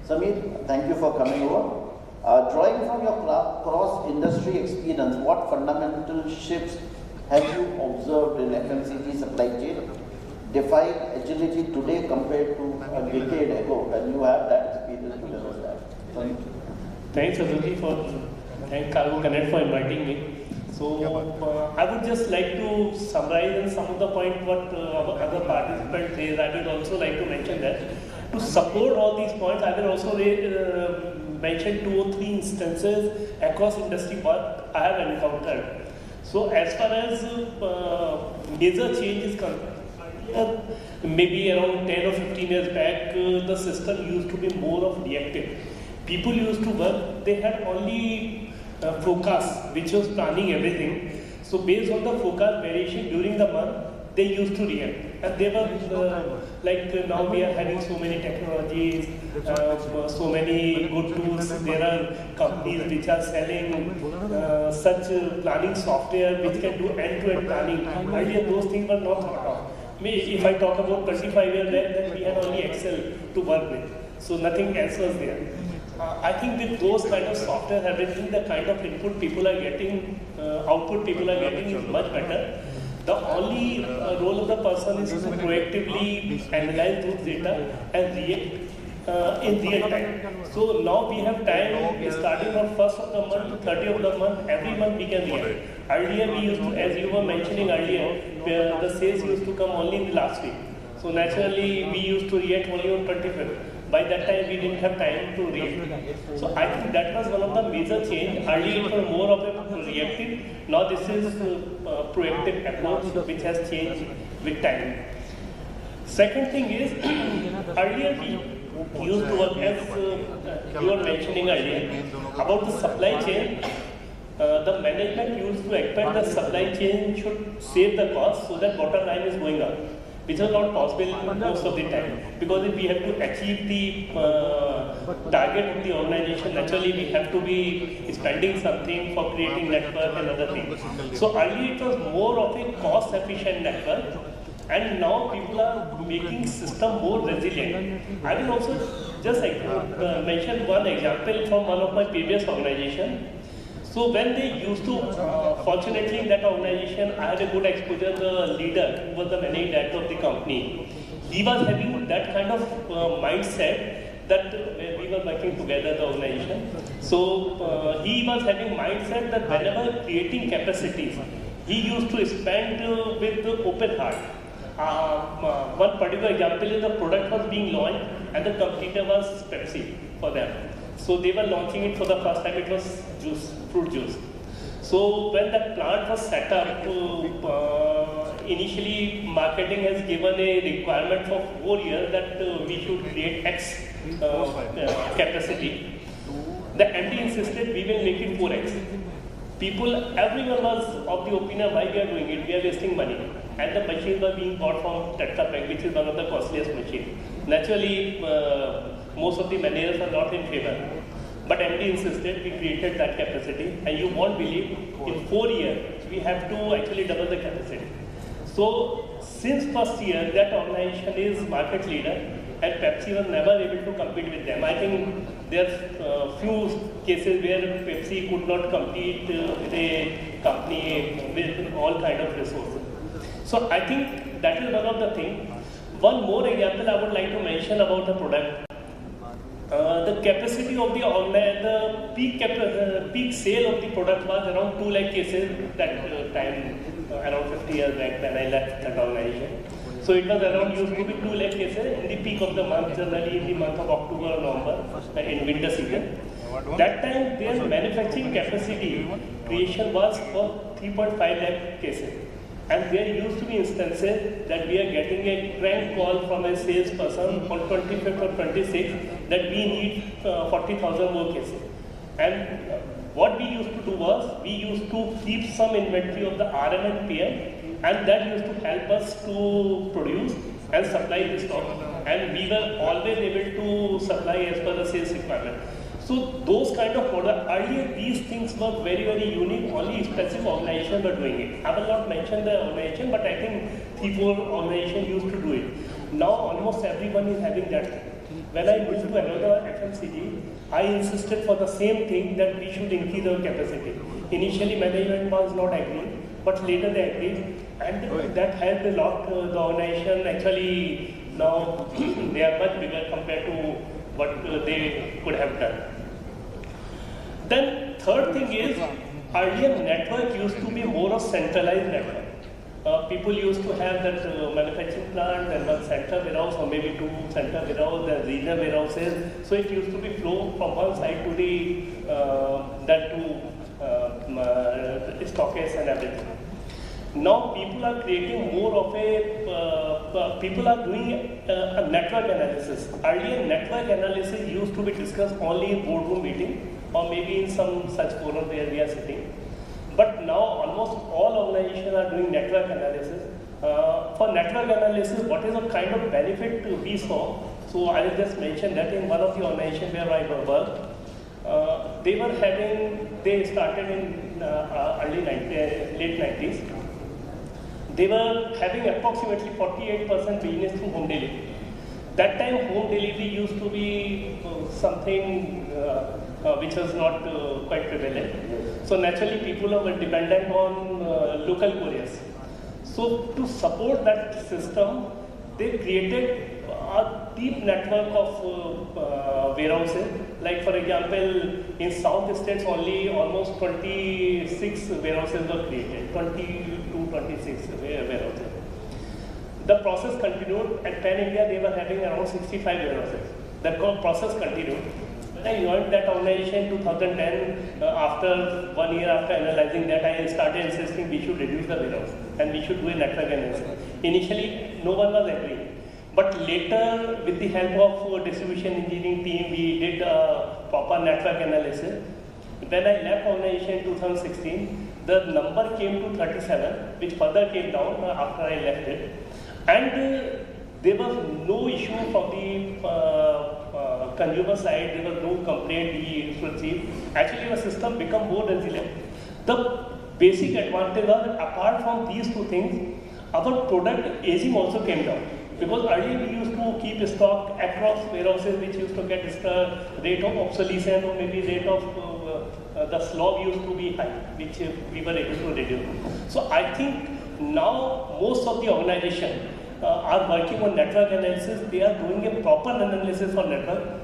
Samir, thank you for coming over. Drawing from your cross-industry experience, what fundamental shifts have you observed in FMCG supply chain? Define agility today compared to a decade ago, and you have that experience to tell us that. Thanks, Azuli, thank CARGOCONNECT for inviting me. So, I would just like to summarize in some of the points what other participants say. I would also like to mention that to support all these points, I will also mention 2 or 3 instances across industry what I have encountered. So, as far as major change is concerned, maybe around 10 or 15 years back, the system used to be more of reactive. People used to work, they had only forecast, which was planning everything. So based on the forecast variation during the month, they used to react. And they were now we are having so many technologies, so many good tools. There are companies which are selling such planning software which can do end-to-end planning. Earlier those things were not thought of. If I talk about 25 years back, then we had only Excel to work with. So nothing else was there. I think with those kind of software, everything, the kind of input people are getting, output people are getting is much better. The only role of the person is to proactively analyze those data and react in real time. So now we have time starting from 1st of the month to 30th of the month, every month we can react. Earlier we used to, as you were mentioning earlier, the sales used to come only in the last week. So naturally we used to react only on 25th. By that time we didn't have time to react. So I think that was one of the major change. Earlier it was more of a reactive. Now this is a proactive approach which has changed with time. Second thing is, earlier we used to work as you were mentioning earlier about the supply chain. The management used to expect the supply chain should save the cost so that bottom line is going up, which is not possible most of the time. Because if we have to achieve the target of the organization, naturally we have to be spending something for creating network and other things. So earlier it was more of a cost efficient network, and now people are making system more resilient. I will also just mention one example from one of my previous organization. So when they used to, fortunately in that organization, I had a good exposure. The leader, who was the managing director of the company, he was having that kind of mindset that we were working together, the organization. So he was having mindset that whenever creating capacities, he used to spend with open heart. One particular example is the product was being launched and the competitor was Pepsi for them. So they were launching it for the first time, it was juice, fruit juice. So when that plant was set up, initially marketing has given a requirement for 4 years that we should create X capacity. The MD insisted we will make it 4X. Everyone was of the opinion why we are doing it, we are wasting money. And the machines were being bought from Tetra Pak, which is one of the costliest machines. Naturally, most of the managers are not in favor. But MD insisted, we created that capacity, and you won't believe, in 4 years, we have to actually double the capacity. So, since first year, that organization is market leader, and Pepsi was never able to compete with them. I think there are few cases where Pepsi could not compete with a company with all kind of resources. So I think that is one of the things. One more example I would like to mention about the product. The capacity of the peak sale of the product was around 2 lakh cases that time, around 50 years back when I left that organization. So it was around, used to be 2 lakh cases in the peak of the month, generally in the month of October or November, in winter season. That time their manufacturing capacity creation was for 3.5 lakh cases. And there used to be instances that we are getting a crank call from a salesperson on 25th or 26th that we need 40,000 more cases. And what we used to do was, we used to keep some inventory of the RM and PM, and that used to help us to produce and supply the stock. And we were always able to supply as per the sales requirement. So those kind of products, earlier these things were very, very unique, only specific organizations were doing it. I will not mention the organization, but I think 3-4 organizations used to do it. Now almost everyone is having that. when I moved to another FMCG, I insisted for the same thing that we should increase our capacity. Initially, management was not agreeing, but later they agreed, and that helped a lot. The organization actually now they are much bigger compared to what they could have done. Then third thing is, earlier network used to be more of centralized network. People used to have that manufacturing plant and one central warehouse or maybe two central warehouses and regional warehouses. So it used to be flow from one side to the stockists and everything. Now people are creating more of a, people are doing a network analysis. Earlier network analysis used to be discussed only in boardroom meeting or maybe in some such forum where we are sitting. But now almost all organizations are doing network analysis. For network analysis, what is the kind of benefit we saw? So I will just mention that in one of the organizations where I worked, they started in late 90s. They were having approximately 48% business through home delivery. That time home delivery used to be something which was not quite prevalent. So naturally people were dependent on local couriers. So to support that system, they created a deep network of warehouses. Like for example, in South States only almost 26 warehouses were created, 26 warehouses. The process continued. At Pan India, they were having around 65 warehouses. The process continued. When I joined that organization in 2010, after 1 year after analyzing that, I started insisting we should reduce the warehouse and we should do a network analysis. Initially, no one was agreeing. But later, with the help of distribution engineering team, we did a proper network analysis. When I left organization in 2016, the number came to 37, which further came down after I left it. And there was no issue from the consumer side, there was no complaint we received. Actually, the system became more resilient. The basic advantage was that apart from these two things, our product aging also came down. Because earlier we used to keep stock across warehouses which used to get rate of obsolescence or maybe rate of the slog used to be high, which we were able to reduce. So I think now most of the organizations are working on network analysis. They are doing a proper analysis for network.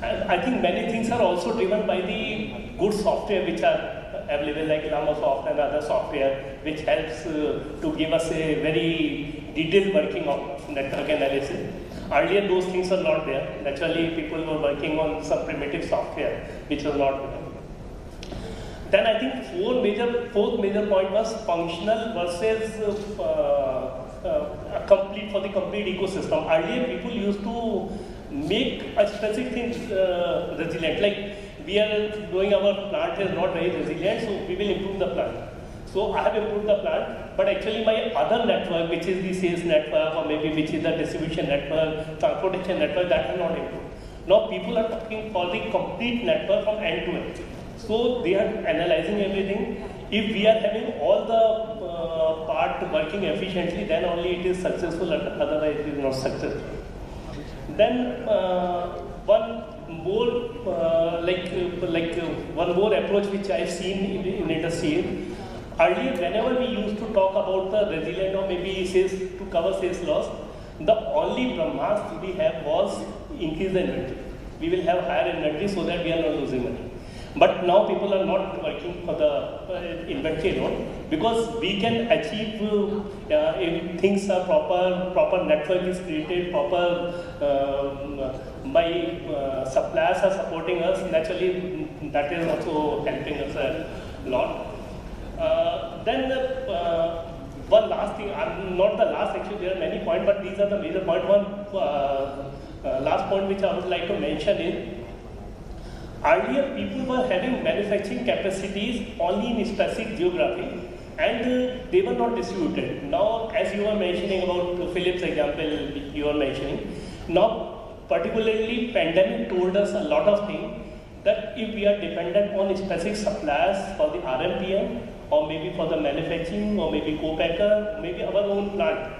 I think many things are also driven by the good software which are available like LlamaSoft and other software which helps to give us a very detailed working of network analysis. Earlier those things are not there. Naturally people were working on some primitive software which was not there. Then I think fourth major point was functional versus complete for the complete ecosystem. Earlier people used to make a specific thing resilient. Like we are doing our plant is not very resilient, so we will improve the plant. So I have improved the plant, but actually my other network, which is the sales network or maybe which is the distribution network, transportation network, that has not improved. Now people are talking for the complete network from end to end. So they are analyzing everything. If we are having all the part working efficiently, then only it is successful, otherwise it is not successful. Then one more one more approach which I have seen in industry is, earlier whenever we used to talk about the resilient or maybe sales to cover sales loss, the only brahmastra we have was increase the inventory. We will have higher inventory so that we are not losing money. But now people are not working for the inventory alone, because we can achieve if things are proper network is created, proper my suppliers are supporting us. Naturally, that is also helping us a lot. Then one last thing, not the last actually, there are many points, but these are the major points. One last point which I would like to mention is, earlier people were having manufacturing capacities only in specific geography and they were not distributed. Now, as you were mentioning about Philips example you were mentioning, now particularly pandemic told us a lot of things, that if we are dependent on specific suppliers for the RMPM or maybe for the manufacturing or maybe co-packer, maybe our own plant,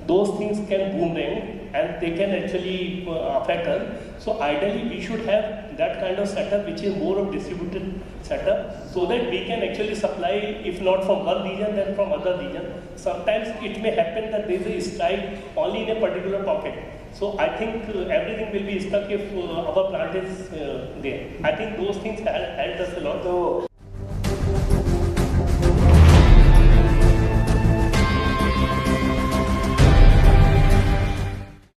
those things can boomerang and they can actually affect us. So ideally we should have that kind of setup which is more of distributed setup, so that we can actually supply, if not from one region then from other region. Sometimes it may happen that there is a strike only in a particular pocket. So I think everything will be stuck if our plant is there. I think those things helped us a lot. So